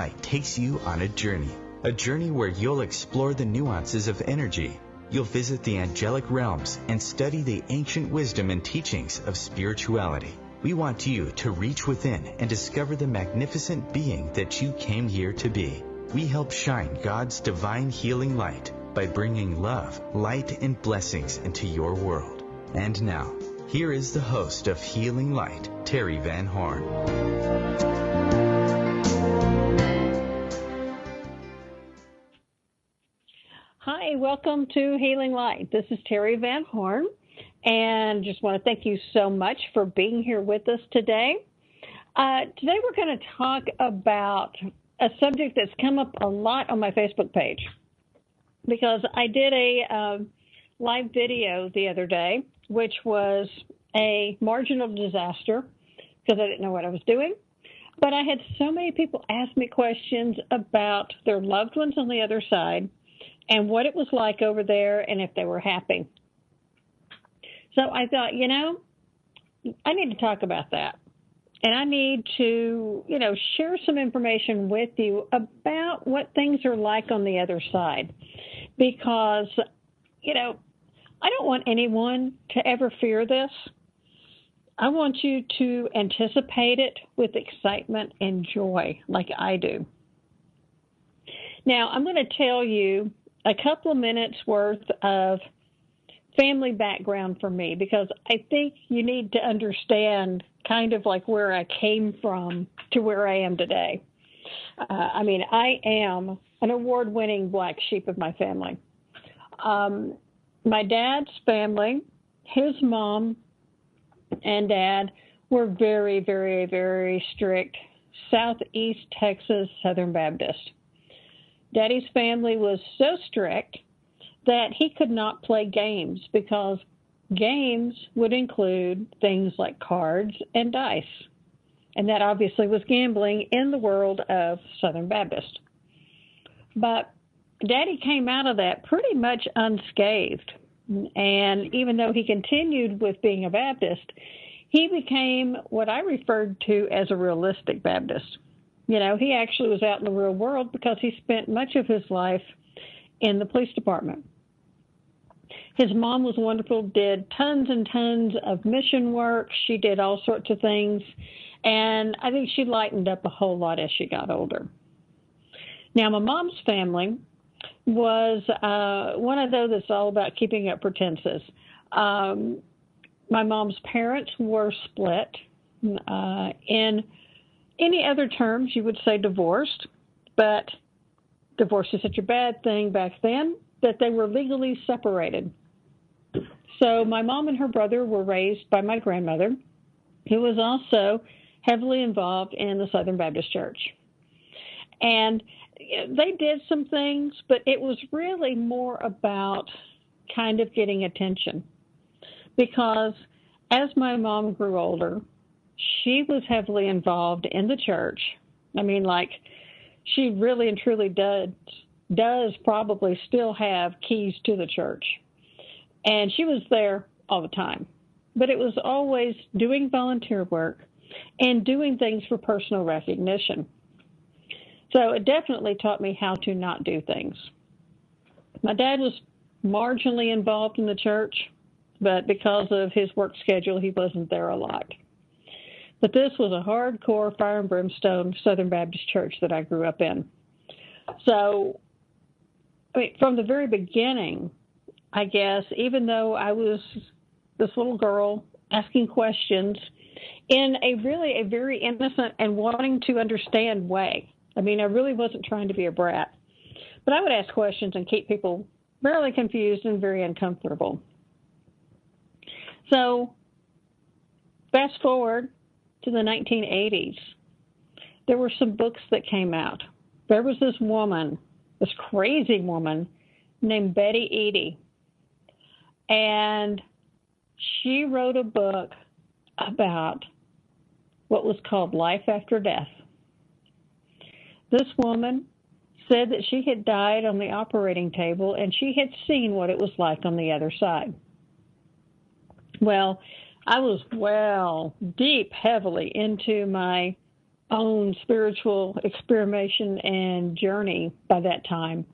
Light takes you on a journey where you'll explore the nuances of energy. You'll visit the angelic realms and study the ancient wisdom and teachings of spirituality. We want you to reach within and discover the magnificent being that you came here to be. We help shine God's divine healing light by bringing love, light, and blessings into your world. And now, here is the host of Healing Light, Teri Van Horn. Hi, welcome to Healing Light. This is Teri Van Horn, and just want to thank you so much for being here with us today. Today we're going to talk about a subject that's come up a lot on my Facebook page, because I did a live video the other day, which was a marginal disaster because I didn't know what I was doing. But I had so many people ask me questions about their loved ones on the other side and what it was like over there and if they were happy. So I thought, I need to talk about that. And I need to, share some information with you about what things are like on the other side. Because, I don't want anyone to ever fear this. I want you to anticipate it with excitement and joy like I do. Now, I'm going to tell you a couple of minutes worth of family background for me, because I think you need to understand kind of like where I came from to where I am today. I am an award-winning black sheep of my family. My dad's family, his mom and dad were very, very, very strict Southeast Texas Southern Baptist. Daddy's family was so strict that he could not play games, because games would include things like cards and dice. And that obviously was gambling in the world of Southern Baptist. But Daddy came out of that pretty much unscathed. And even though he continued with being a Baptist, he became what I referred to as a realistic Baptist. He actually was out in the real world because he spent much of his life in the police department. His mom was wonderful, did tons and tons of mission work. She did all sorts of things. And I think she lightened up a whole lot as she got older. Now, my mom's family was one of those that's all about keeping up pretenses. My mom's parents were split. In any other terms, you would say divorced, but divorce is such a bad thing back then that they were legally separated. So my mom and her brother were raised by my grandmother, who was also heavily involved in the Southern Baptist Church. And they did some things, but it was really more about kind of getting attention. Because as my mom grew older, she was heavily involved in the church. She really and truly does probably still have keys to the church. And she was there all the time. But it was always doing volunteer work and doing things for personal recognition. So it definitely taught me how to not do things. My dad was marginally involved in the church, but because of his work schedule, he wasn't there a lot. But this was a hardcore fire and brimstone Southern Baptist church that I grew up in. So, from the very beginning, I guess, even though I was this little girl asking questions in a very innocent and wanting to understand way. I really wasn't trying to be a brat. But I would ask questions and keep people really confused and very uncomfortable. So, fast forward to the 1980s, there were some books that came out. There was this woman, this crazy woman named Betty Eadie, and she wrote a book about what was called life after death. This woman said that she had died on the operating table and she had seen what it was like on the other side. Well, I was deep, heavily into my own spiritual experimentation and journey by that time.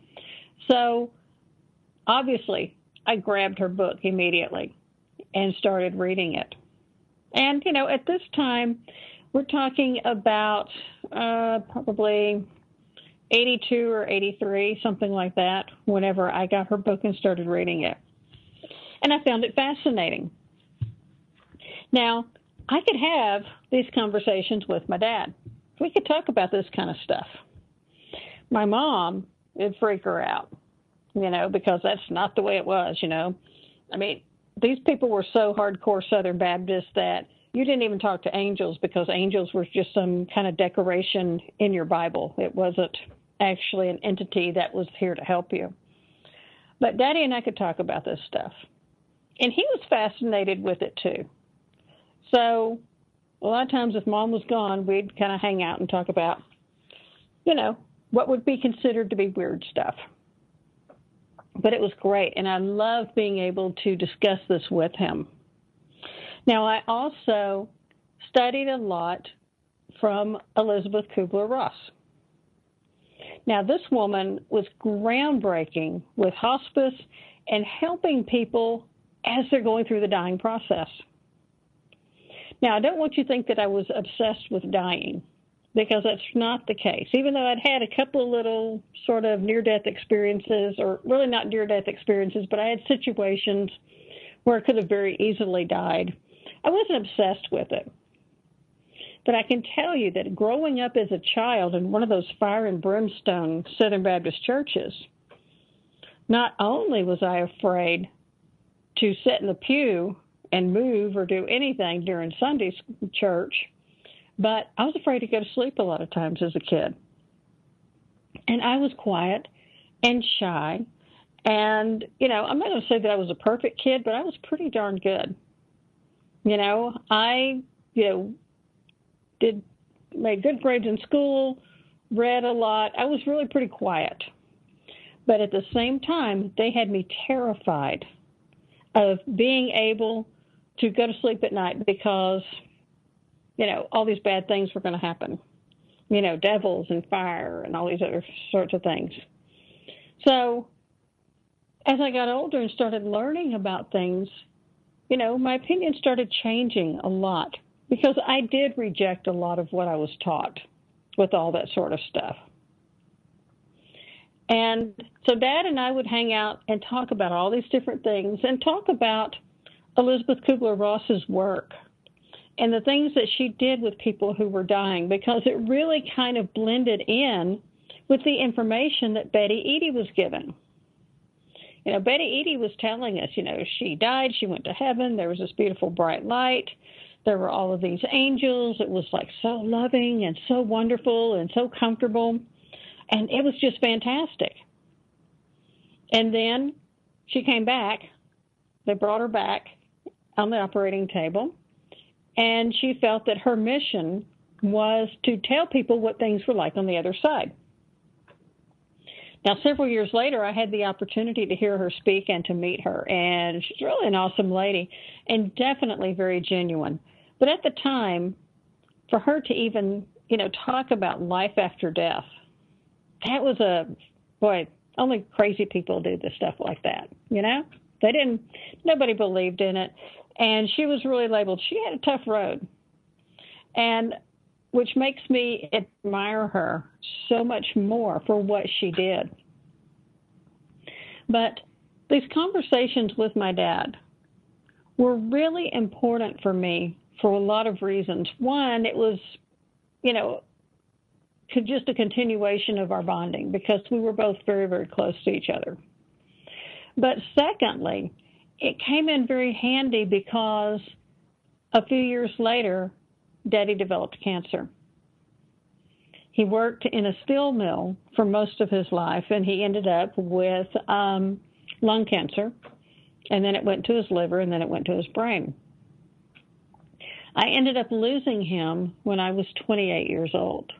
So obviously, I grabbed her book immediately and started reading it. And, at this time, we're talking about probably 82 or 83, something like that, whenever I got her book and started reading it. And I found it fascinating. Now, I could have these conversations with my dad. We could talk about this kind of stuff. My mom, it'd freak her out, because that's not the way it was, I mean, these people were so hardcore Southern Baptist that you didn't even talk to angels because angels were just some kind of decoration in your Bible. It wasn't actually an entity that was here to help you. But Daddy and I could talk about this stuff. And he was fascinated with it too. So a lot of times if Mom was gone, we'd kind of hang out and talk about, what would be considered to be weird stuff. But it was great, and I love being able to discuss this with him. Now, I also studied a lot from Elizabeth Kubler-Ross. Now, this woman was groundbreaking with hospice and helping people as they're going through the dying process. Now, I don't want you to think that I was obsessed with dying, because that's not the case. Even though I'd had a couple of little sort of near-death experiences, or really not near-death experiences, but I had situations where I could have very easily died. I wasn't obsessed with it. But I can tell you that growing up as a child in one of those fire and brimstone Southern Baptist churches, not only was I afraid to sit in the pew and move or do anything during Sunday church, but I was afraid to go to sleep a lot of times as a kid. And I was quiet and shy. And, I'm not going to say that I was a perfect kid, but I was pretty darn good. I, made good grades in school, read a lot. I was really pretty quiet. But at the same time, they had me terrified of being able to go to sleep at night because all these bad things were going to happen. Devils and fire and all these other sorts of things. So as I got older and started learning about things, my opinion started changing a lot because I did reject a lot of what I was taught with all that sort of stuff. And so Dad and I would hang out and talk about all these different things and talk about Elizabeth Kubler-Ross's work and the things that she did with people who were dying, because it really kind of blended in with the information that Betty Eadie was given. Betty Eadie was telling us, she died, she went to heaven, there was this beautiful bright light, there were all of these angels, it was like so loving and so wonderful and so comfortable, and it was just fantastic. And then she came back, they brought her back on the operating table, and she felt that her mission was to tell people what things were like on the other side. Now, several years later, I had the opportunity to hear her speak and to meet her, and she's really an awesome lady and definitely very genuine. But at the time, for her to even, talk about life after death, that was only crazy people do this stuff like that, nobody believed in it. And she was really labeled, she had a tough road, and which makes me admire her so much more for what she did. But these conversations with my dad were really important for me for a lot of reasons. One, it was, just a continuation of our bonding because we were both very, very close to each other. But secondly, it came in very handy because a few years later, Daddy developed cancer. He worked in a steel mill for most of his life, and he ended up with lung cancer, and then it went to his liver, and then it went to his brain. I ended up losing him when I was 28 years old.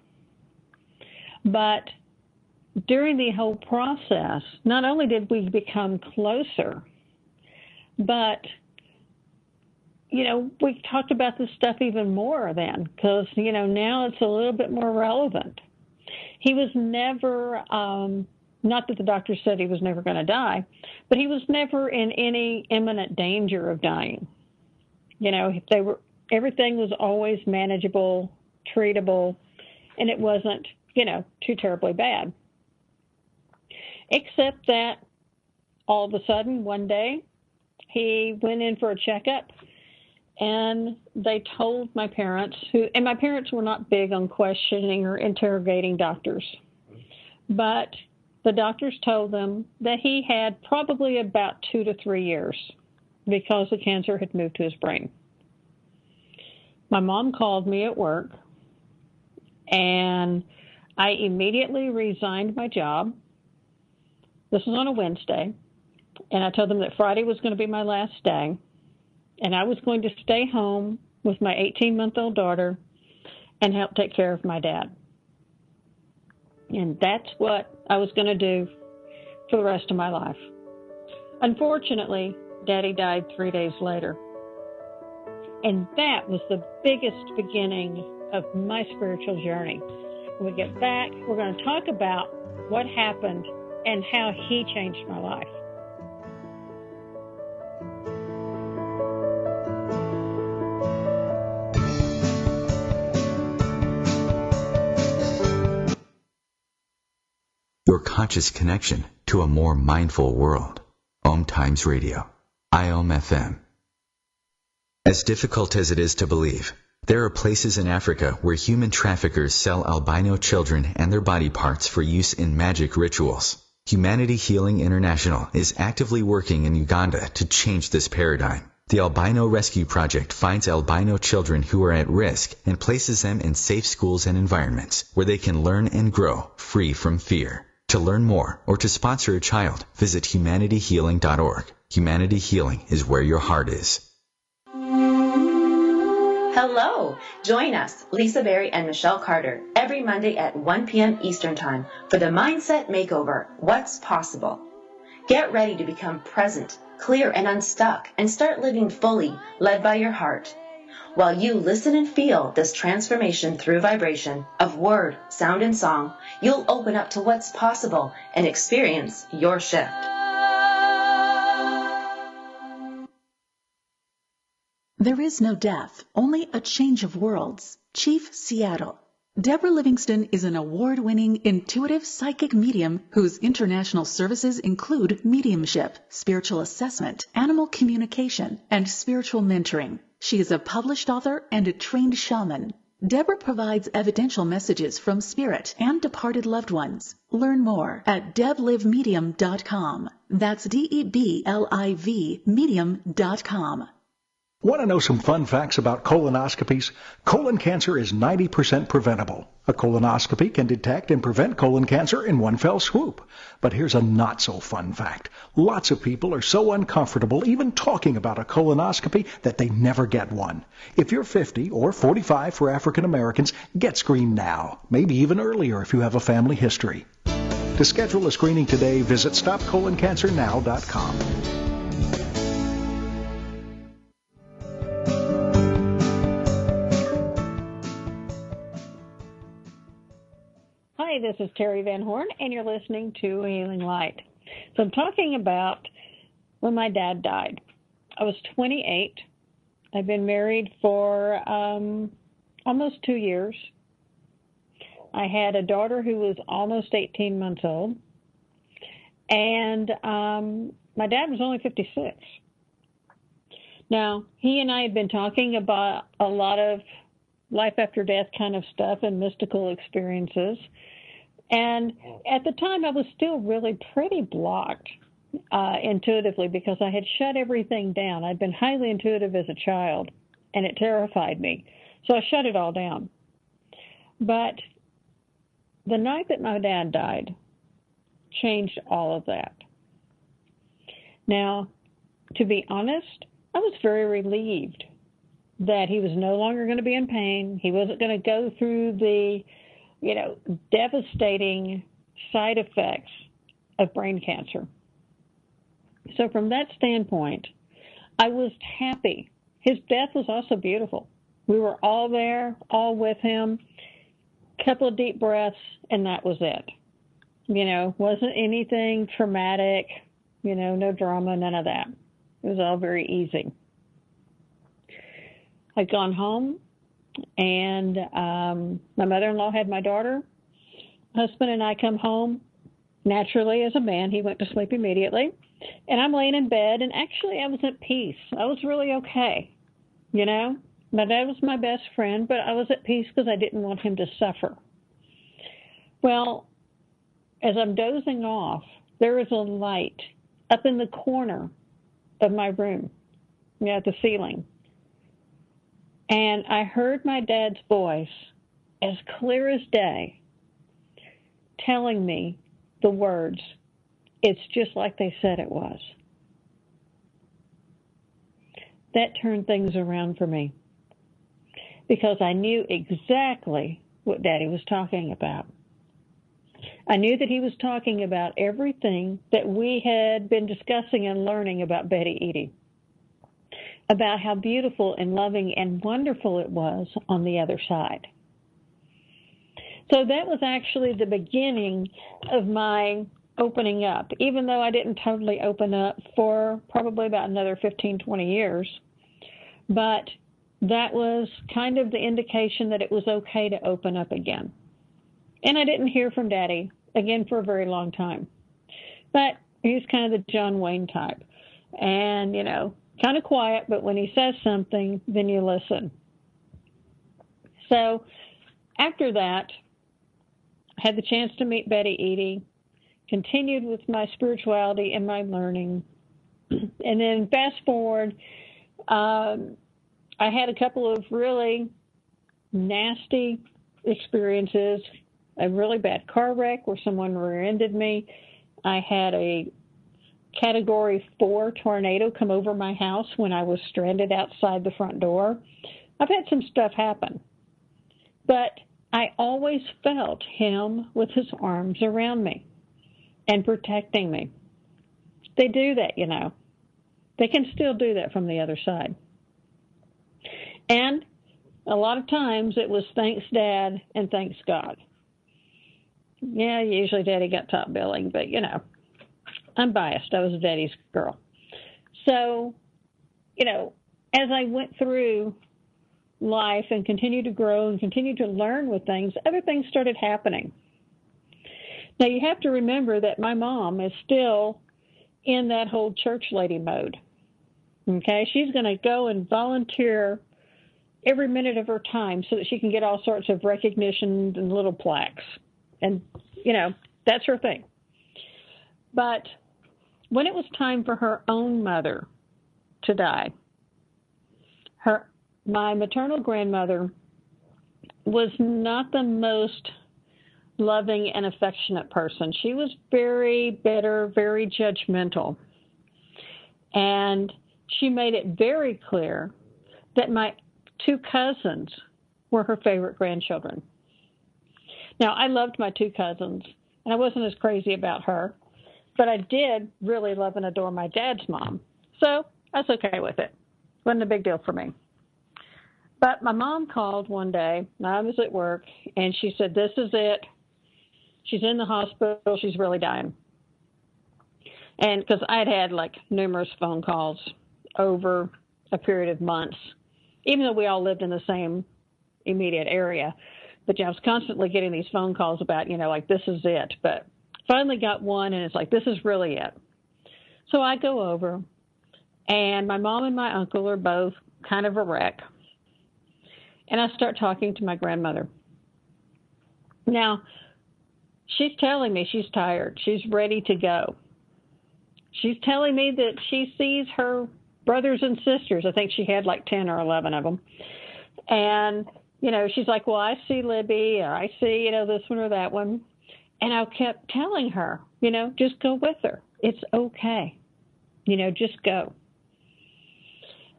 But during the whole process, not only did we become closer, but we talked about this stuff even more then because, now it's a little bit more relevant. He was never, not that the doctor said he was never going to die, but he was never in any imminent danger of dying. Everything was always manageable, treatable, and it wasn't, too terribly bad. Except that all of a sudden, one day, he went in for a checkup, and they told my parents, and my parents were not big on questioning or interrogating doctors, but the doctors told them that he had probably about 2 to 3 years because the cancer had moved to his brain. My mom called me at work, and I immediately resigned my job. This was on a Wednesday, and I told them that Friday was going to be my last day, and I was going to stay home with my 18-month-old daughter and help take care of my dad. And that's what I was going to do for the rest of my life. Unfortunately, Daddy died 3 days later. And that was the biggest beginning of my spiritual journey. When we get back, we're going to talk about what happened and how he changed my life. Your conscious connection to a more mindful world. OMTimes Radio. IOM FM. As difficult as it is to believe, there are places in Africa where human traffickers sell albino children and their body parts for use in magic rituals. Humanity Healing International is actively working in Uganda to change this paradigm. The Albino Rescue Project finds albino children who are at risk and places them in safe schools and environments where they can learn and grow free from fear. To learn more or to sponsor a child, visit humanityhealing.org. Humanity Healing is where your heart is. Hello! Join us, Lisa Berry and Michelle Carter, every Monday at 1 p.m. Eastern Time for the Mindset Makeover, What's Possible. Get ready to become present, clear, and unstuck, and start living fully, led by your heart. While you listen and feel this transformation through vibration of word, sound, and song, you'll open up to what's possible and experience your shift. There is no death, only a change of worlds. Chief Seattle. Deborah Livingston is an award-winning intuitive psychic medium whose international services include mediumship, spiritual assessment, animal communication, and spiritual mentoring. She is a published author and a trained shaman. Deborah provides evidential messages from spirit and departed loved ones. Learn more at deblivemedium.com. That's DEBLIV medium.com. Want to know some fun facts about colonoscopies? Colon cancer is 90% preventable. A colonoscopy can detect and prevent colon cancer in one fell swoop. But here's a not-so-fun fact. Lots of people are so uncomfortable even talking about a colonoscopy that they never get one. If you're 50 or 45 for African Americans, get screened now. Maybe even earlier if you have a family history. To schedule a screening today, visit StopColonCancerNow.com. Hi, this is Teri Van Horn, and you're listening to Healing Light. So I'm talking about when my dad died. I was 28. I've been married for almost 2 years. I had a daughter who was almost 18 months old, and my dad was only 56. Now, he and I had been talking about a lot of life after death kind of stuff and mystical experiences. And at the time, I was still really pretty blocked intuitively because I had shut everything down. I'd been highly intuitive as a child, and it terrified me. So I shut it all down. But the night that my dad died changed all of that. Now, to be honest, I was very relieved that he was no longer going to be in pain. He wasn't going to go through the, devastating side effects of brain cancer. So from that standpoint, I was happy his death was also beautiful. We were all there, all with him, couple of deep breaths, and that was it. Wasn't anything traumatic, no drama, none of that. It was all very easy. I'd gone home, and my mother-in-law had my daughter. Husband and I come home. Naturally, as a man, he went to sleep immediately. And I'm laying in bed, and actually I was at peace. I was really okay. My dad was my best friend, but I was at peace because I didn't want him to suffer. Well, as I'm dozing off, there is a light up in the corner of my room, at the ceiling. And I heard my dad's voice, as clear as day, telling me the words, "It's just like they said it was." That turned things around for me because I knew exactly what Daddy was talking about. I knew that he was talking about everything that we had been discussing and learning about Betty Edie, about how beautiful and loving and wonderful it was on the other side. So that was actually the beginning of my opening up, even though I didn't totally open up for probably about another 15, 20 years. But that was kind of the indication that it was okay to open up again. And I didn't hear from Daddy again for a very long time. But he's kind of the John Wayne type. And, kind of quiet, but when he says something, then you listen. So after that, I had the chance to meet Betty Edie, continued with my spirituality and my learning. And then fast forward, I had a couple of really nasty experiences, a really bad car wreck where someone rear-ended me. I had a Category 4 tornado come over my house when I was stranded outside the front door. I've had some stuff happen. But I always felt him with his arms around me and protecting me. They do that, They can still do that from the other side. And a lot of times it was thanks Dad and thanks God. Yeah, usually Daddy got top billing, but, I'm biased. I was Daddy's girl. So, as I went through life and continued to grow and continued to learn with things, other things started happening. Now, you have to remember that my mom is still in that whole church lady mode. Okay? She's going to go and volunteer every minute of her time so that she can get all sorts of recognition and little plaques. And, that's her thing. But when it was time for her own mother to die, my maternal grandmother was not the most loving and affectionate person. She was very bitter, very judgmental. And she made it very clear that my 2 cousins were her favorite grandchildren. Now, I loved my 2 cousins, and I wasn't as crazy about her, but I did really love and adore my dad's mom. So I was okay with it. Wasn't a big deal for me. But my mom called one day, and I was at work, and she said, "This is it. She's in the hospital. She's really dying." And because I had numerous phone calls over a period of months, even though we all lived in the same immediate area. But I was constantly getting these phone calls about, this is it. But finally got one, and it's this is really it. So I go over, and my mom and my uncle are both kind of a wreck. And I start talking to my grandmother. Now, she's telling me she's tired. She's ready to go. She's telling me that she sees her brothers and sisters. I think she had 10 or 11 of them. And, she's like, "Well, I see Libby, or I see, this one or that one." And I kept telling her, just go with her. It's okay. Just go.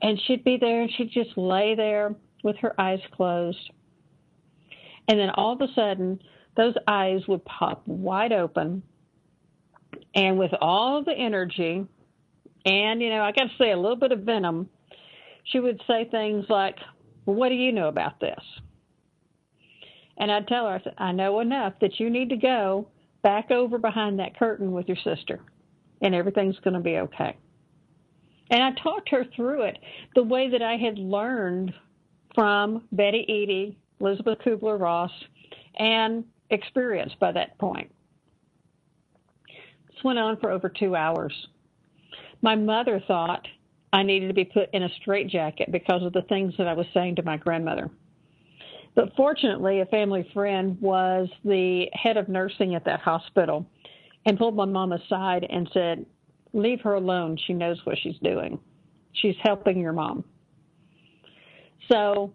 And she'd be there, and she'd just lay there with her eyes closed. And then all of a sudden, those eyes would pop wide open. And with all the energy and, I got to say a little bit of venom, she would say things like, well, what do you know about this? And I'd tell her, I said, I know enough that you need to go back over behind that curtain with your sister, and everything's going to be okay. And I talked her through it the way that I had learned from Betty Eadie, Elizabeth Kubler-Ross, and experience by that point. This went on for over 2 hours. My mother thought I needed to be put in a straitjacket because of the things that I was saying to my grandmother. But fortunately, a family friend was the head of nursing at that hospital and pulled my mom aside and said, leave her alone. She knows what she's doing. She's helping your mom. So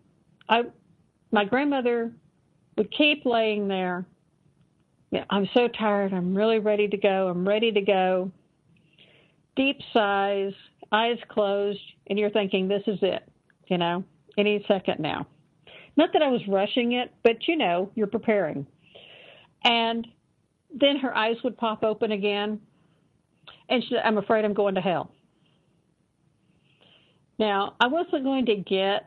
my grandmother would keep laying there. Yeah, I'm so tired. I'm really ready to go. I'm ready to go. Deep sighs, eyes closed, and you're thinking, this is it, any second now. Not that I was rushing it, but, you're preparing. And then her eyes would pop open again, and she said, I'm afraid I'm going to hell. Now, I wasn't going to get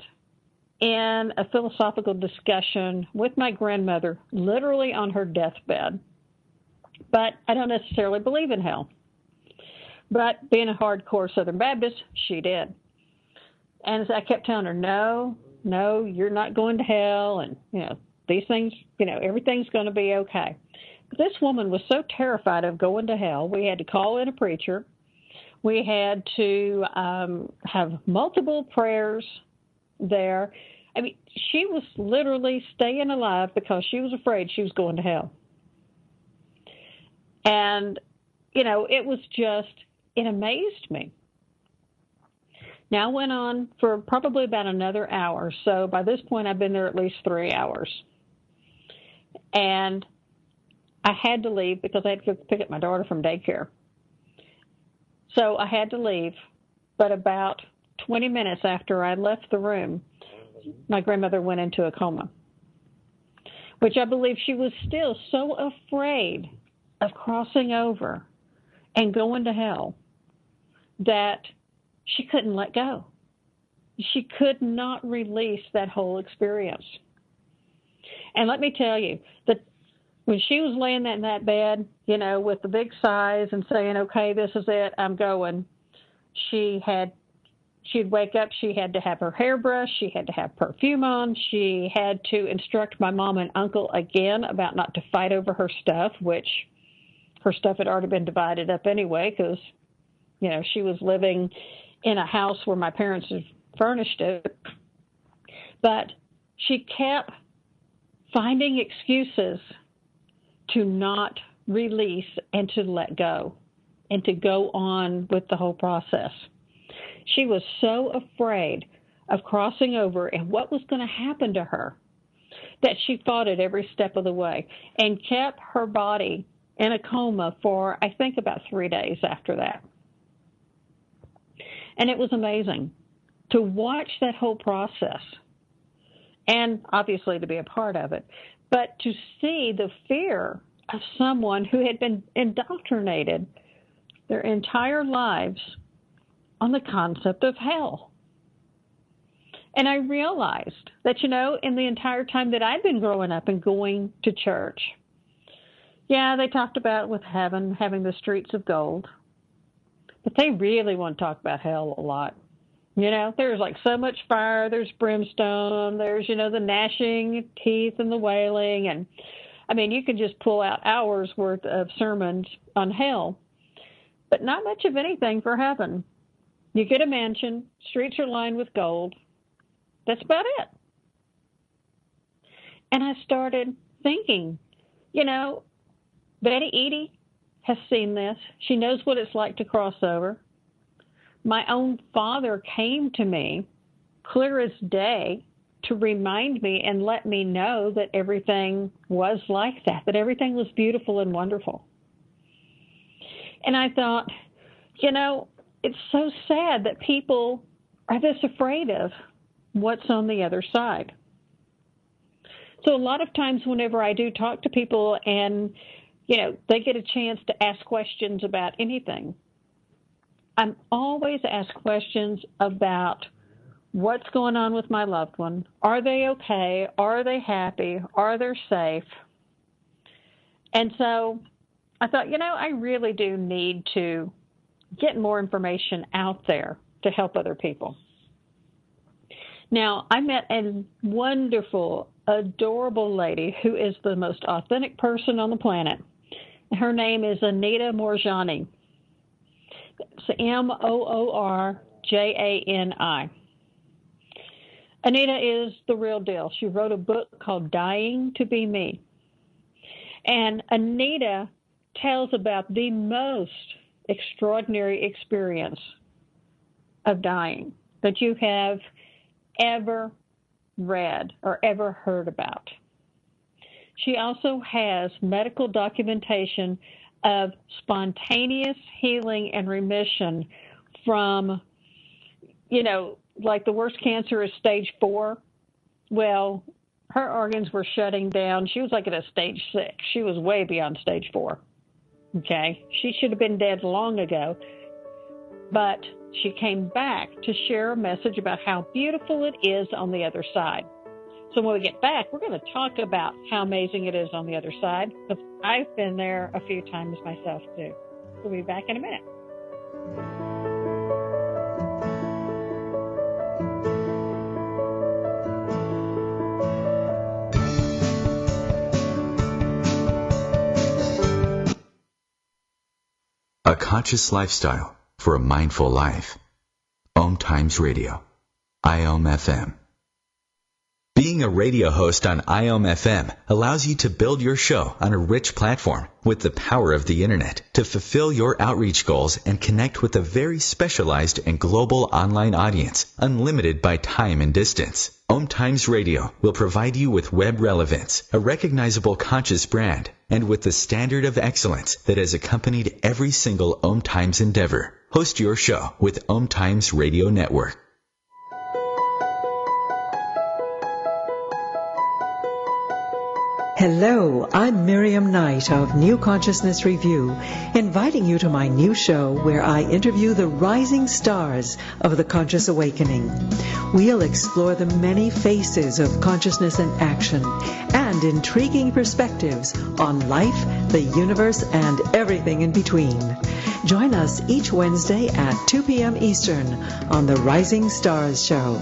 in a philosophical discussion with my grandmother, literally on her deathbed, but I don't necessarily believe in hell. But being a hardcore Southern Baptist, she did. And I kept telling her, no, you're not going to hell. And, these things, everything's going to be okay. But this woman was so terrified of going to hell, we had to call in a preacher. We had to have multiple prayers there. I mean, she was literally staying alive because she was afraid she was going to hell. And, it was just, it amazed me. Now, I went on for probably about another hour. So by this point, I've been there at least 3 hours. And I had to leave because I had to pick up my daughter from daycare. So I had to leave. But about 20 minutes after I left the room, my grandmother went into a coma, which I believe she was still so afraid of crossing over and going to hell that she couldn't let go. She could not release that whole experience. And let me tell you that when she was laying in that bed, with the big sighs and saying, okay, this is it, I'm going, she'd wake up, she had to have her hair brushed, she had to have perfume on, she had to instruct my mom and uncle again about not to fight over her stuff, which her stuff had already been divided up anyway because, she was living in a house where my parents had furnished it. But she kept finding excuses to not release and to let go and to go on with the whole process. She was so afraid of crossing over and what was going to happen to her that she fought it every step of the way and kept her body in a coma for, I think, about 3 days after that. And it was amazing to watch that whole process and obviously to be a part of it, but to see the fear of someone who had been indoctrinated their entire lives on the concept of hell. And I realized that, in the entire time that I'd been growing up and going to church, they talked about with heaven having the streets of gold. But they really want to talk about hell a lot. There's like so much fire, there's brimstone, there's, the gnashing teeth and the wailing. And I mean, you can just pull out hours worth of sermons on hell, but not much of anything for heaven. You get a mansion, streets are lined with gold. That's about it. And I started thinking, Betty Eadie has seen this. She knows what it's like to cross over. My own father came to me, clear as day, to remind me and let me know that everything was like that everything was beautiful and wonderful. And I thought, it's so sad that people are this afraid of what's on the other side. So a lot of times whenever I do talk to people and they get a chance to ask questions about anything, I'm always asked questions about what's going on with my loved one? Are they okay? Are they happy? Are they safe? And so I thought, I really do need to get more information out there to help other people. Now, I met a wonderful, adorable lady who is the most authentic person on the planet. Her name is Anita Moorjani. It's Moorjani. Anita is the real deal. She wrote a book called Dying to Be Me. And Anita tells about the most extraordinary experience of dying that you have ever read or ever heard about. She also has medical documentation of spontaneous healing and remission from, like the worst cancer is stage 4. Well, her organs were shutting down. She was like at a stage 6. She was way beyond stage 4. Okay? She should have been dead long ago. But she came back to share a message about how beautiful it is on the other side. So when we get back, we're going to talk about how amazing it is on the other side, because I've been there a few times myself, too. We'll be back in a minute. A conscious lifestyle for a mindful life. OMTimes Radio. IOM-FM. Being a radio host on IOM-FM allows you to build your show on a rich platform with the power of the internet to fulfill your outreach goals and connect with a very specialized and global online audience, unlimited by time and distance. OMTimes Radio will provide you with web relevance, a recognizable conscious brand, and with the standard of excellence that has accompanied every single OMTimes endeavor. Host your show with OMTimes Radio Network. Hello, I'm Miriam Knight of New Consciousness Review, inviting you to my new show where I interview the rising stars of the conscious awakening. We'll explore the many faces of consciousness and action and intriguing perspectives on life, the universe, and everything in between. Join us each Wednesday at 2 p.m. Eastern on the Rising Stars Show.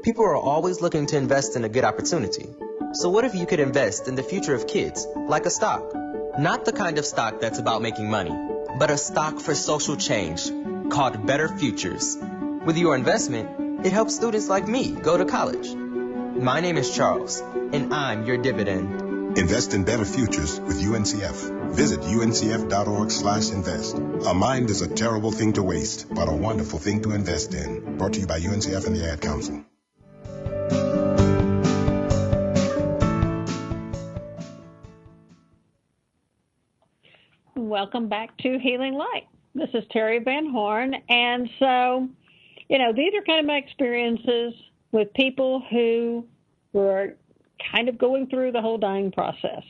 People are always looking to invest in a good opportunity. So what if you could invest in the future of kids, like a stock? Not the kind of stock that's about making money, but a stock for social change called Better Futures. With your investment, it helps students like me go to college. My name is Charles, and I'm your dividend. Invest in better futures with UNCF. Visit uncf.org/invest. A mind is a terrible thing to waste, but a wonderful thing to invest in. Brought to you by UNCF and the Ad Council. Welcome back to Healing Light. This is Teri Van Horn. And so, these are kind of my experiences with people who were kind of going through the whole dying process.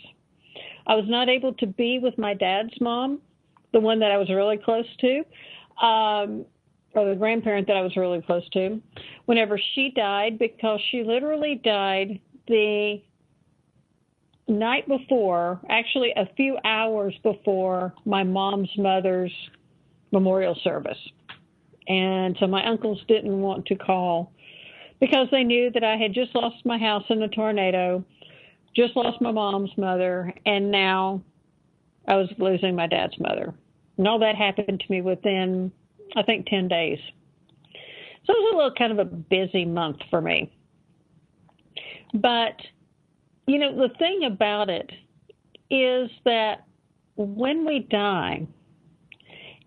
I was not able to be with my dad's mom, the one that I was really close to, or the grandparent that I was really close to, whenever she died, because she literally died the night before, actually a few hours before my mom's mother's memorial service. And so my uncles didn't want to call because they knew that I had just lost my house in a tornado, just lost my mom's mother, and now I was losing my dad's mother. And all that happened to me within, I think, 10 days. So it was a little kind of a busy month for me. But the thing about it is that when we die,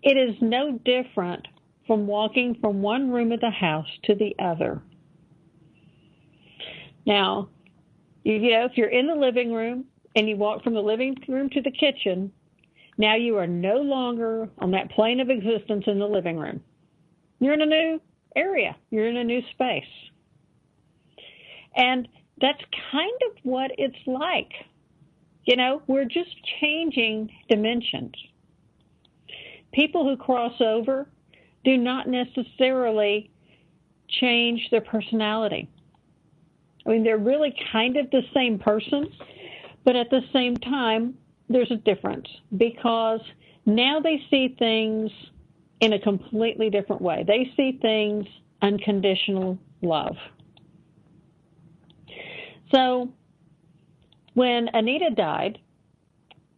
it is no different from walking from one room of the house to the other. Now, if you're in the living room and you walk from the living room to the kitchen, now you are no longer on that plane of existence in the living room. You're in a new area. You're in a new space. And that's kind of what it's like. We're just changing dimensions. People who cross over, do not necessarily change their personality. I mean, they're really kind of the same person, but at the same time, there's a difference because now they see things in a completely different way. They see things unconditional love. So when Anita died,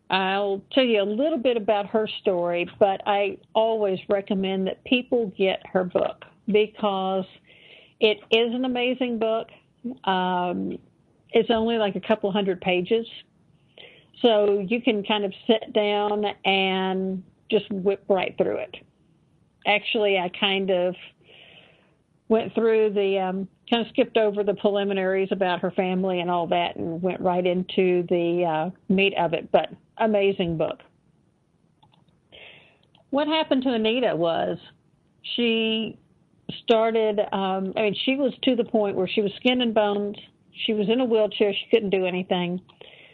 I'll tell you a little bit about her story, but I always recommend that people get her book because it is an amazing book. It's only like a couple hundred pages, so you can kind of sit down and just whip right through it. Actually, I kind of went through kind of skipped over the preliminaries about her family and all that and went right into the meat of it, but amazing book. What happened to Anita was she started, she was to the point where she was skin and bones. She was in a wheelchair. She couldn't do anything.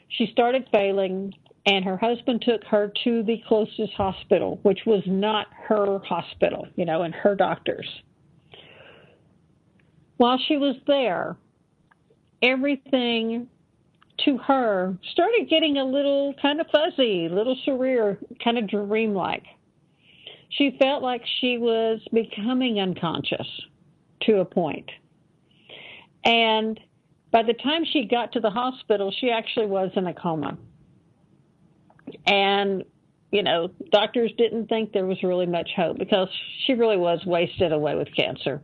She started failing, and her husband took her to the closest hospital, which was not her hospital, and her doctors. While she was there, everything to her started getting a little kind of fuzzy, a little surreal, kind of dreamlike. She felt like she was becoming unconscious to a point. And by the time she got to the hospital, she actually was in a coma. And, doctors didn't think there was really much hope because she really was wasted away with cancer.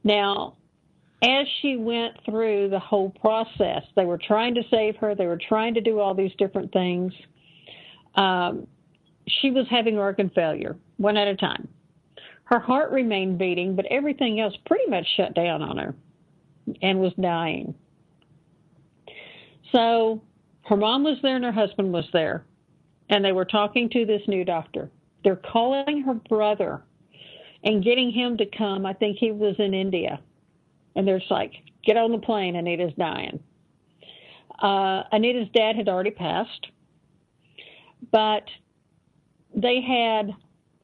Now, as she went through the whole process, they were trying to save her. They were trying to do all these different things. She was having organ failure, one at a time. Her heart remained beating, but everything else pretty much shut down on her and was dying. So her mom was there and her husband was there, and they were talking to this new doctor. They're calling her brother and getting him to come. I think he was in India. And they're just like, get on the plane, Anita's dying. Anita's dad had already passed, but they had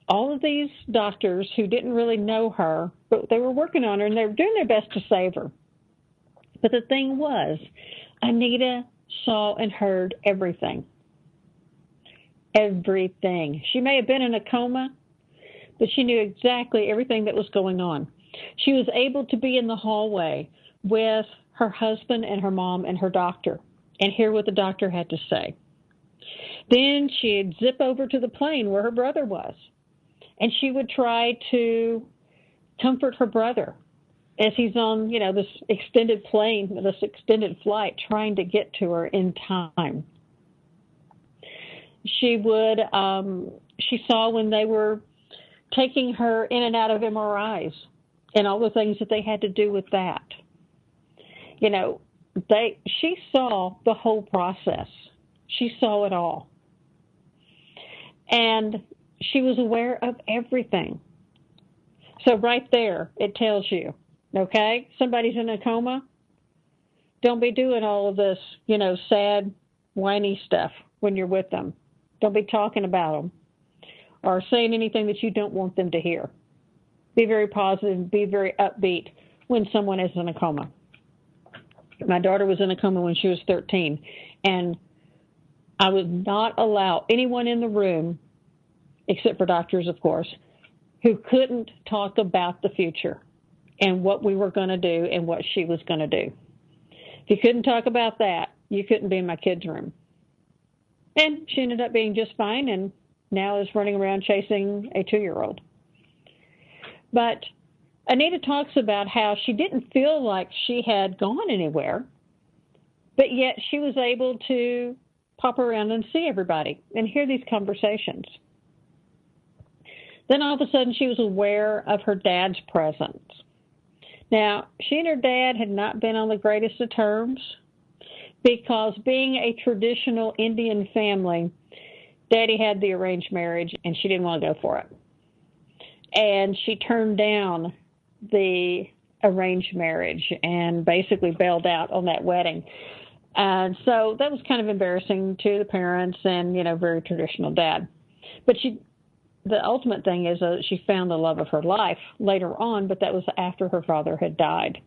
all of these doctors who didn't really know her, but they were working on her, and they were doing their best to save her. But the thing was, Anita saw and heard everything. Everything. She may have been in a coma, but she knew exactly everything that was going on. She was able to be in the hallway with her husband and her mom and her doctor and hear what the doctor had to say. Then she'd zip over to the plane where her brother was, and she would try to comfort her brother as he's on, this extended plane, this extended flight, trying to get to her in time. She would, she saw when they were taking her in and out of MRIs and all the things that they had to do with that. She saw the whole process. She saw it all. And she was aware of everything. So right there, it tells you, okay, somebody's in a coma. Don't be doing all of this, sad, whiny stuff when you're with them. Don't be talking about them or saying anything that you don't want them to hear. Be very positive, be very upbeat when someone is in a coma. My daughter was in a coma when she was 13, and I would not allow anyone in the room, except for doctors, of course, who couldn't talk about the future and what we were going to do and what she was going to do. If you couldn't talk about that, you couldn't be in my kids' room. And she ended up being just fine and now is running around chasing a 2-year-old. But Anita talks about how she didn't feel like she had gone anywhere, but yet she was able to pop around and see everybody and hear these conversations. Then all of a sudden she was aware of her dad's presence. Now, she and her dad had not been on the greatest of terms because being a traditional Indian family, Daddy had the arranged marriage and she didn't want to go for it. And she turned down the arranged marriage and basically bailed out on that wedding. And so that was kind of embarrassing to the parents and, very traditional dad. But she the ultimate thing is that she found the love of her life later on, but that was after her father had died.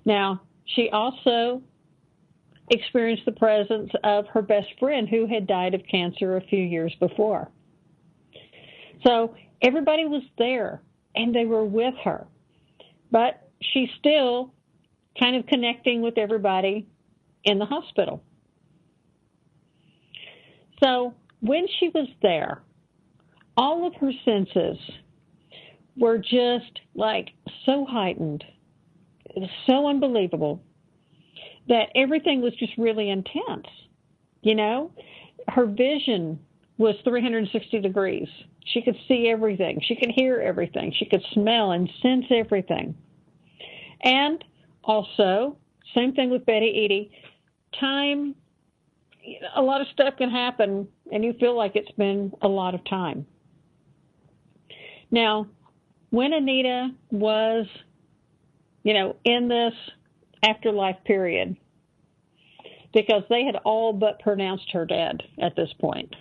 Now, she also experienced the presence of her best friend who had died of cancer a few years before. So everybody was there, and they were with her. But she's still kind of connecting with everybody in the hospital. So when she was there, all of her senses were just like so heightened. It was so unbelievable that everything was just really intense. You know, her vision was 360 degrees. She could see everything. She could hear everything. She could smell and sense everything. And also, same thing with Betty Eadie, time, a lot of stuff can happen, and you feel like it's been a lot of time. Now, when Anita was, in this afterlife period, because they had all but pronounced her dead at this point,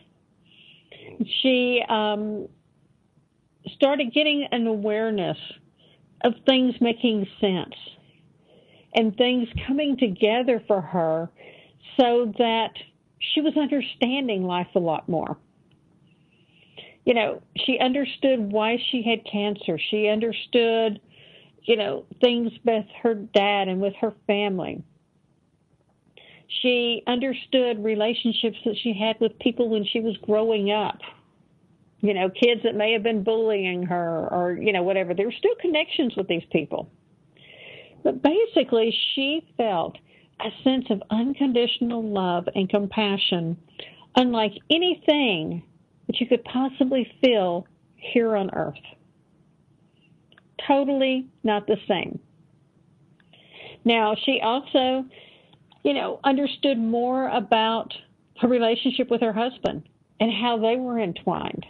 she started getting an awareness of things making sense and things coming together for her so that she was understanding life a lot more. She understood why she had cancer. She understood, things with her dad and with her family. She understood relationships that she had with people when she was growing up. Kids that may have been bullying her or, whatever. There were still connections with these people. But basically, she felt a sense of unconditional love and compassion unlike anything that you could possibly feel here on Earth. Totally not the same. Now, she also, understood more about her relationship with her husband and how they were entwined.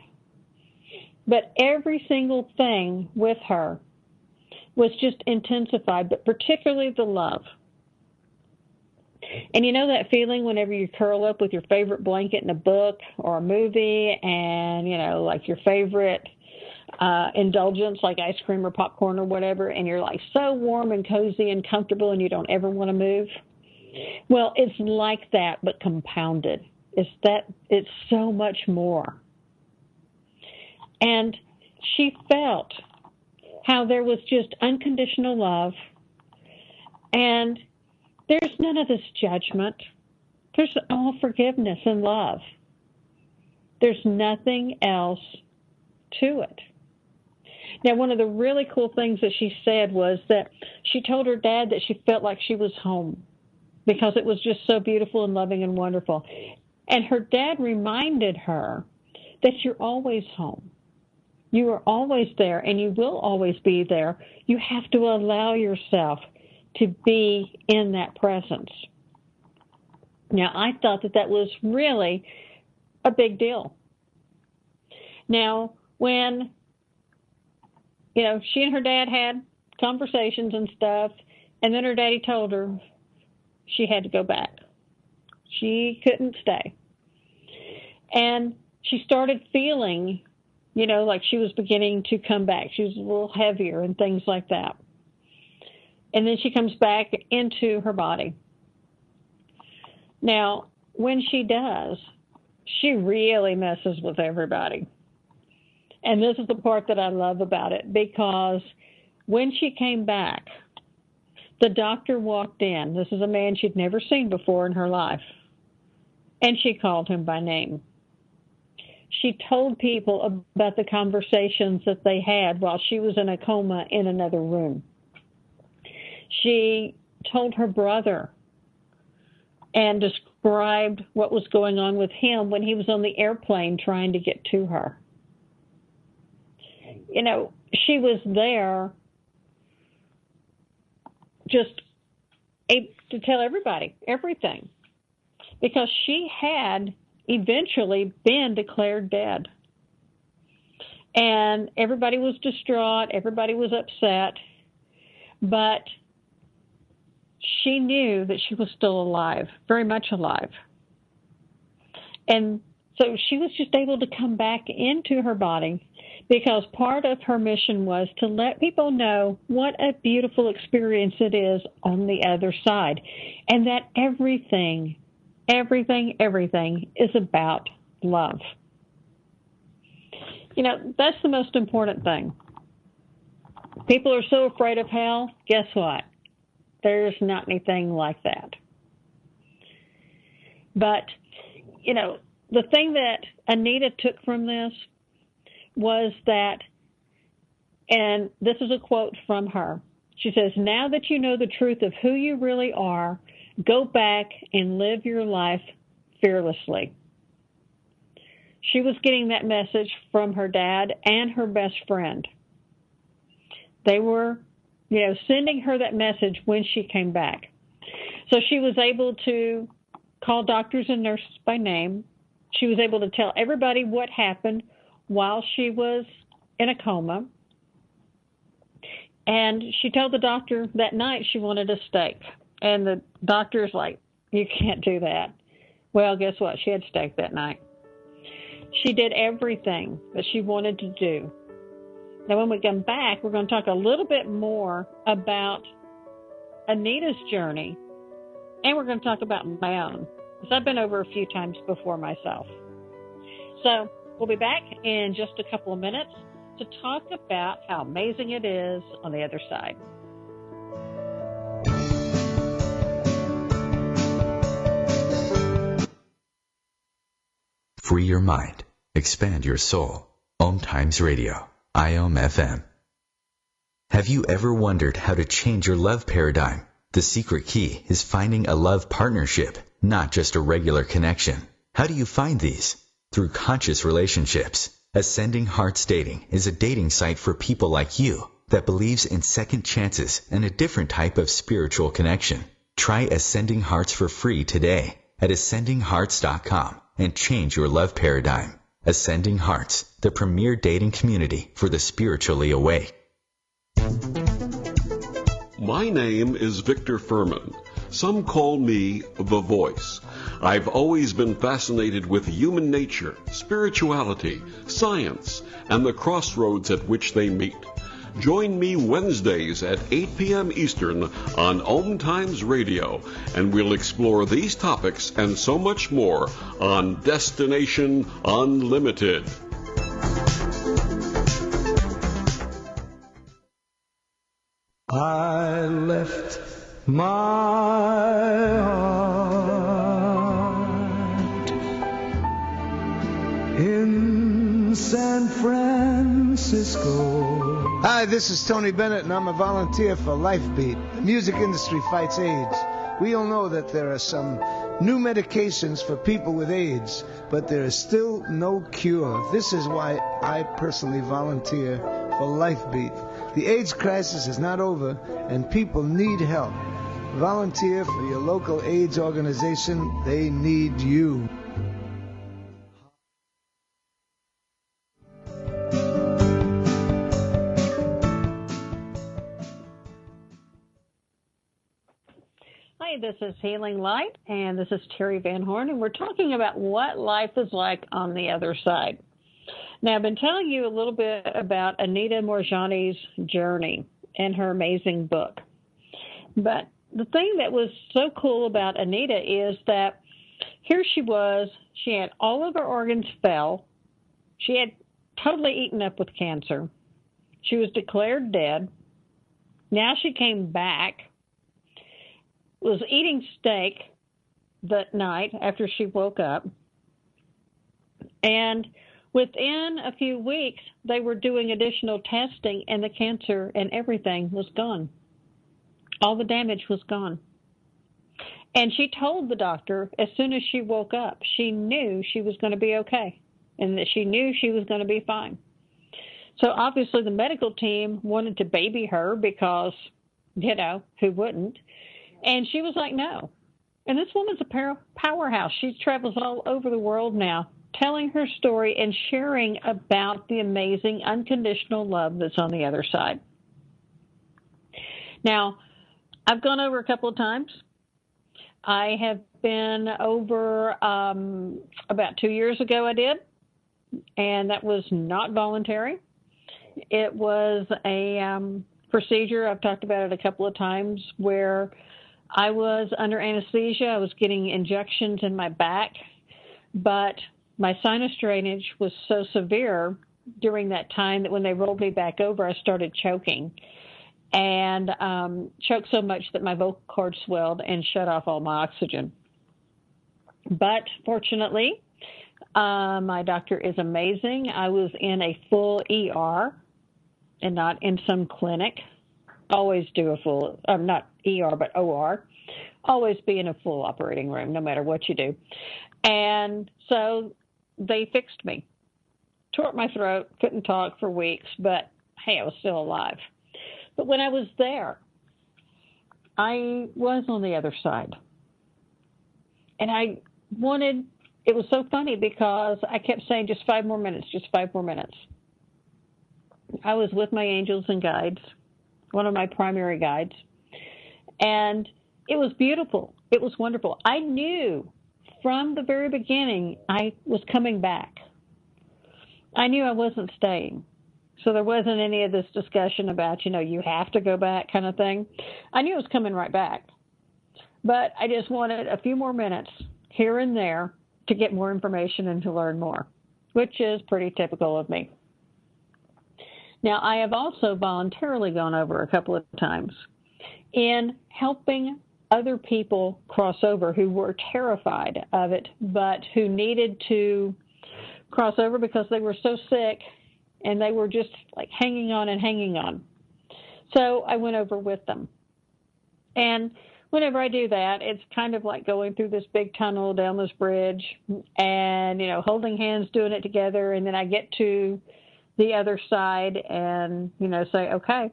But every single thing with her was just intensified, but particularly the love. And that feeling whenever you curl up with your favorite blanket in a book or a movie and, like your favorite indulgence like ice cream or popcorn or whatever, and you're like so warm and cozy and comfortable and you don't ever want to move? Well, it's like that, but compounded. It's so much more. And she felt how there was just unconditional love, and there's none of this judgment. There's all forgiveness and love. There's nothing else to it. Now, one of the really cool things that she said was that she told her dad that she felt like she was home because it was just so beautiful and loving and wonderful. And her dad reminded her that you're always home. You are always there, and you will always be there. You have to allow yourself to be in that presence. Now, I thought that was really a big deal. Now, when, she and her dad had conversations and stuff, and then her daddy told her she had to go back. She couldn't stay. And she started feeling, like she was beginning to come back. She was a little heavier and things like that. And then she comes back into her body. Now, when she does, she really messes with everybody. And this is the part that I love about it, because when she came back, the doctor walked in. This is a man she'd never seen before in her life. And she called him by name. She told people about the conversations that they had while she was in a coma in another room. She told her brother and described what was going on with him when he was on the airplane trying to get to her. She was there just to tell everybody everything, because she had eventually been declared dead. And everybody was distraught, everybody was upset, but she knew that she was still alive, very much alive. And So she was just able to come back into her body because part of her mission was to let people know what a beautiful experience it is on the other side, and that everything is about love. You know, that's the most important thing. People are so afraid of hell. Guess what? There's not anything like that. But, you know, the thing that Anita took from this was that, and this is a quote from her. She says, "Now that you know the truth of who you really are, go back and live your life fearlessly." She was getting that message from her dad and her best friend. They were, you know, sending her that message when she came back. So she was able to call doctors and nurses by name. She was able to tell everybody what happened while she was in a coma. And she told the doctor that night she wanted a steak. And the doctor's like, "You can't do that." Well, guess what? She had steak that night. She did everything that she wanted to do. Now, when we come back, we're going to talk a little bit more about Anita's journey, and we're going to talk about my own, because I've been over a few times before myself. So we'll be back in just a couple of minutes to talk about how amazing it is on the other side. Free your mind. Expand your soul. OMTimes Radio. IOM FM. Have you ever wondered how to change your love paradigm? The secret key is finding a love partnership, not just a regular connection. How do you find these? Through conscious relationships. Ascending Hearts Dating is a dating site for people like you that believes in second chances and a different type of spiritual connection. Try Ascending Hearts for free today at ascendinghearts.com and change your love paradigm. Ascending Hearts, the premier dating community for the spiritually awake. My name is Victor Furman. Some call me the Voice. I've always been fascinated with human nature, spirituality, science, and the crossroads at which they meet. Join me Wednesdays at 8 p.m. Eastern on OMTimes Radio, and we'll explore these topics and so much more on Destination Unlimited. I left my heart in San Francisco. Hi, this is Tony Bennett, and I'm a volunteer for LifeBeat. The music industry fights AIDS. We all know that there are some new medications for people with AIDS, but there is still no cure. This is why I personally volunteer for LifeBeat. The AIDS crisis is not over, and people need help. Volunteer for your local AIDS organization. They need you. Hi, this is Healing Light, and this is Teri Van Horn, and we're talking about what life is like on the other side. Now, I've been telling you a little bit about Anita Moorjani's journey and her amazing book. But the thing that was so cool about Anita is that here she was, she had all of her organs fell, she had totally eaten up with cancer, she was declared dead, now she came back, was eating steak that night after she woke up, and within a few weeks, they were doing additional testing, and the cancer and everything was gone. All the damage was gone. And she told the doctor as soon as she woke up, she knew she was going to be okay and that she knew she was going to be fine. So obviously the medical team wanted to baby her because, you know, who wouldn't? And she was like, no. And this woman's a powerhouse. She travels all over the world now, telling her story and sharing about the amazing unconditional love that's on the other side. Now, I've gone over a couple of times. I have been over about 2 years ago I did, and that was not voluntary. It was a procedure, I've talked about it a couple of times, where I was under anesthesia. I was getting injections in my back, but my sinus drainage was so severe during that time that when they rolled me back over, I started choking, and choked so much that my vocal cord swelled and shut off all my oxygen. But fortunately, my doctor is amazing. I was in a full ER and not in some clinic. Always do a full, not ER, but OR. Always be in a full operating room, no matter what you do. And so they fixed me. Tore up my throat, couldn't talk for weeks, but hey, I was still alive. But when I was there, I was on the other side. And I wanted, it was so funny because I kept saying just 5 more minutes, just 5 more minutes. I was with my angels and guides, one of my primary guides, and it was beautiful. It was wonderful. I knew from the very beginning I was coming back. I knew I wasn't staying. So there wasn't any of this discussion about, you have to go back kind of thing. I knew I was coming right back. But I just wanted a few more minutes here and there to get more information and to learn more, which is pretty typical of me. Now, I have also voluntarily gone over a couple of times in helping other people cross over who were terrified of it, but who needed to cross over because they were so sick and they were just like hanging on and hanging on. So I went over with them. And whenever I do that, it's kind of like going through this big tunnel down this bridge and, holding hands, doing it together. And then I get to the other side and, say, okay,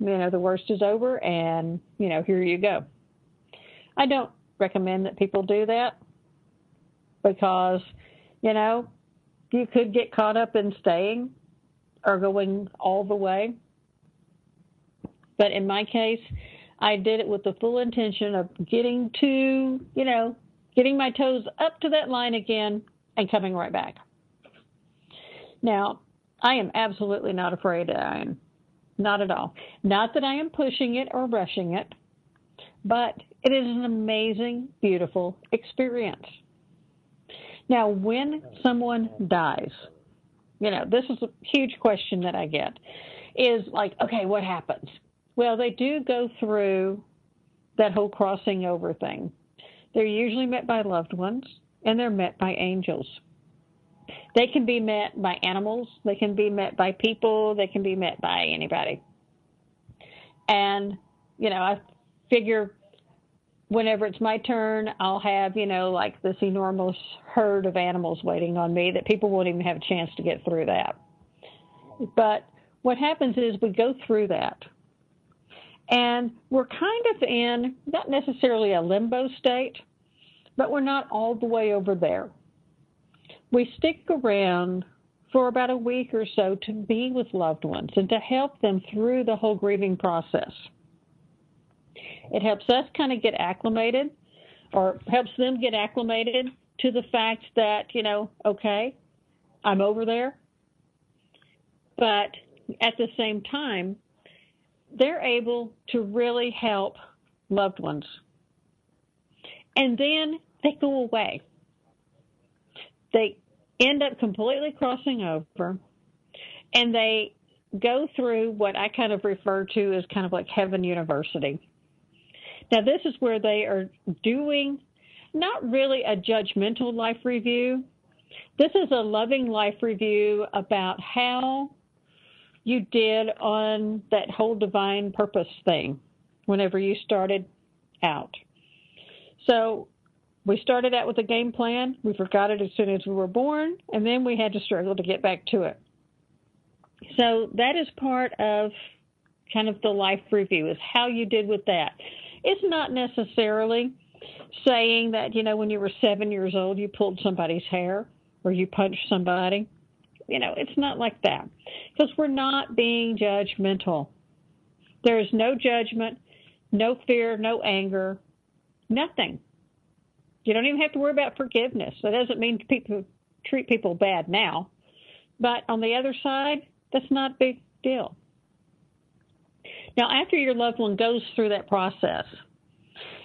the worst is over and, here you go. I don't recommend that people do that because, you could get caught up in staying or going all the way. But in my case, I did it with the full intention of getting to, getting my toes up to that line again and coming right back. Now, I am absolutely not afraid of dying. Not at all. Not that I am pushing it or rushing it, but it is an amazing, beautiful experience. Now, when someone dies, this is a huge question that I get, is like, okay, what happens? Well, they do go through that whole crossing over thing. They're usually met by loved ones, and they're met by angels. They can be met by animals. They can be met by people. They can be met by anybody. And, I figure whenever it's my turn, I'll have, like this enormous herd of animals waiting on me that people won't even have a chance to get through that. But what happens is we go through that. And we're kind of in, not necessarily a limbo state, but we're not all the way over there. We stick around for about a week or so to be with loved ones and to help them through the whole grieving process. It helps us kind of get acclimated, or helps them get acclimated to the fact that, okay, I'm over there. But at the same time, they're able to really help loved ones. And then they go away. They end up completely crossing over, and they go through what I kind of refer to as kind of like Heaven University. Now, this is where they are doing not really a judgmental life review. This is a loving life review about how you did on that whole divine purpose thing whenever you started out. So we started out with a game plan. We forgot it as soon as we were born, and then we had to struggle to get back to it. So that is part of kind of the life review, is how you did with that. It's not necessarily saying that, when you were 7 years old, you pulled somebody's hair or you punched somebody. It's not like that, because we're not being judgmental. There is no judgment, no fear, no anger, nothing. You don't even have to worry about forgiveness. That doesn't mean people treat people bad now. But on the other side, that's not a big deal. Now, after your loved one goes through that process,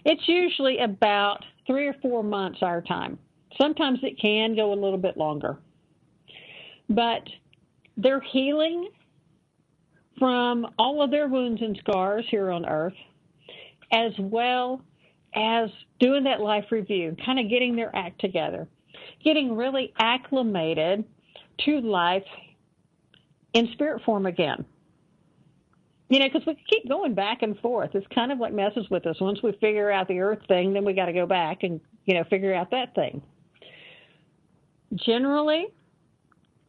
it's usually about 3 or 4 months our time. Sometimes it can go a little bit longer. But they're healing from all of their wounds and scars here on Earth, as well as doing that life review, kind of getting their act together, getting really acclimated to life in spirit form again. Because we keep going back and forth. It's kind of like messes with us. Once we figure out the Earth thing, then we got to go back and, figure out that thing. Generally,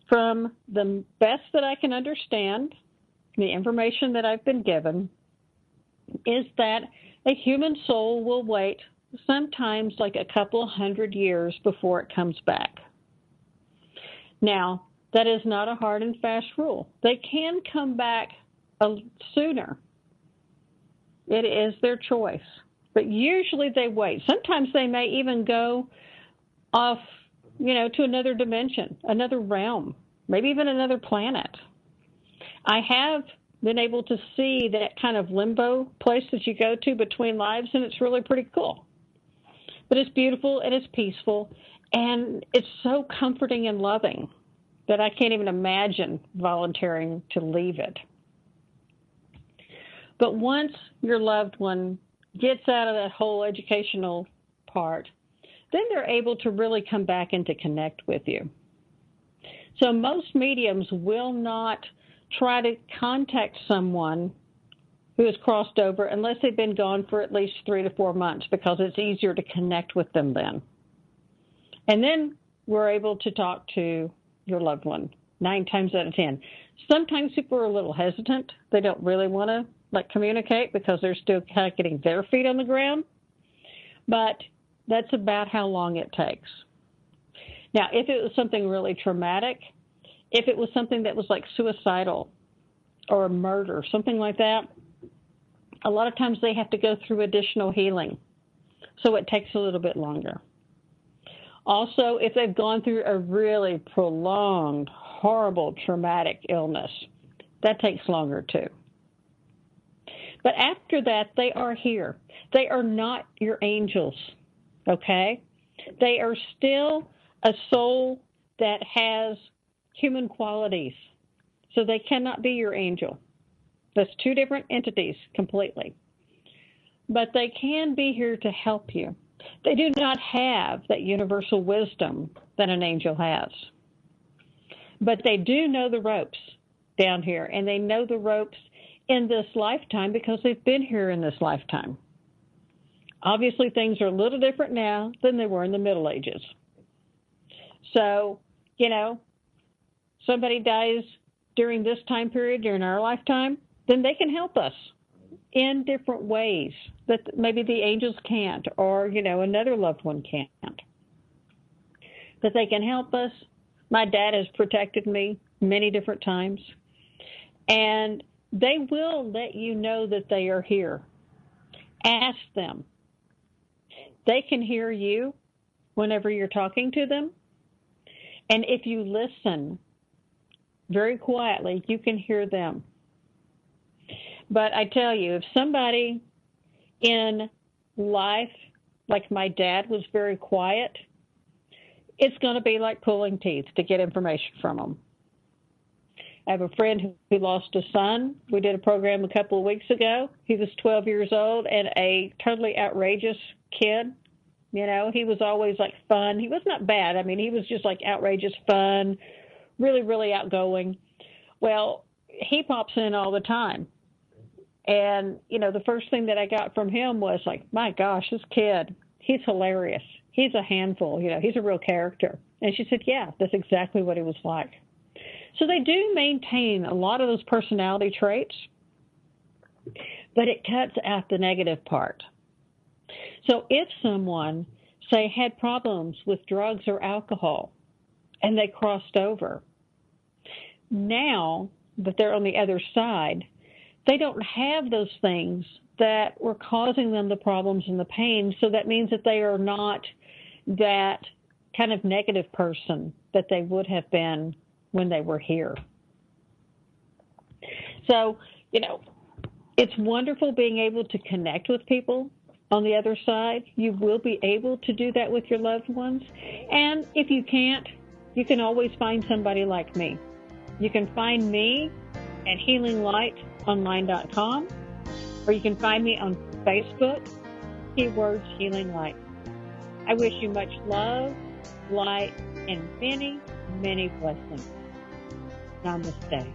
from the best that I can understand, the information that I've been given, is that a human soul will wait sometimes like a couple 100 years before it comes back. Now, that is not a hard and fast rule. They can come back sooner. It is their choice. But usually they wait. Sometimes they may even go off, to another dimension, another realm, maybe even another planet. I have been able to see that kind of limbo place that you go to between lives, and it's really pretty cool. But it's beautiful and it's peaceful, and it's so comforting and loving that I can't even imagine volunteering to leave it. But once your loved one gets out of that whole educational part, then they're able to really come back and to connect with you. So most mediums will not try to contact someone who has crossed over unless they've been gone for at least 3 to 4 months, because it's easier to connect with them then. And then we're able to talk to your loved one 9 times out of 10. Sometimes people are a little hesitant. They don't really want to communicate because they're still kind of getting their feet on the ground. But that's about how long it takes. Now, if it was something really traumatic, if it was something that was like suicidal or a murder, something like that, a lot of times they have to go through additional healing. So it takes a little bit longer. Also, if they've gone through a really prolonged, horrible, traumatic illness, that takes longer too. But after that, they are here. They are not your angels, okay? They are still a soul that has human qualities. So they cannot be your angel. That's 2 different entities completely. But they can be here to help you. They do not have that universal wisdom that an angel has. But they do know the ropes down here, and they know the ropes in this lifetime because they've been here in this lifetime. Obviously, things are a little different now than they were in the Middle Ages. So, somebody dies during this time period, during our lifetime, then they can help us in different ways that maybe the angels can't, or, another loved one can't. That they can help us. My dad has protected me many different times. And they will let you know that they are here. Ask them. They can hear you whenever you're talking to them. And if you listen very quietly, you can hear them. But I tell you, if somebody in life, like my dad, was very quiet, it's going to be like pulling teeth to get information from them. I have a friend who lost a son. We did a program a couple of weeks ago. He was 12 years old and a totally outrageous kid. He was always fun. He was not bad. I mean, he was just outrageous fun, really, really outgoing. Well, he pops in all the time. And, the first thing that I got from him was my gosh, this kid, he's hilarious. He's a handful. He's a real character. And she said, yeah, that's exactly what he was like. So they do maintain a lot of those personality traits, but it cuts out the negative part. So if someone, say, had problems with drugs or alcohol and they crossed over, now that they're on the other side, they don't have those things that were causing them the problems and the pain. So that means that they are not that kind of negative person that they would have been when they were here. So, it's wonderful being able to connect with people on the other side. You will be able to do that with your loved ones. And if you can't, you can always find somebody like me. You can find me at healinglightonline.com, or you can find me on Facebook, keywords Healing Light. I wish you much love, light, and many, many blessings. Namaste.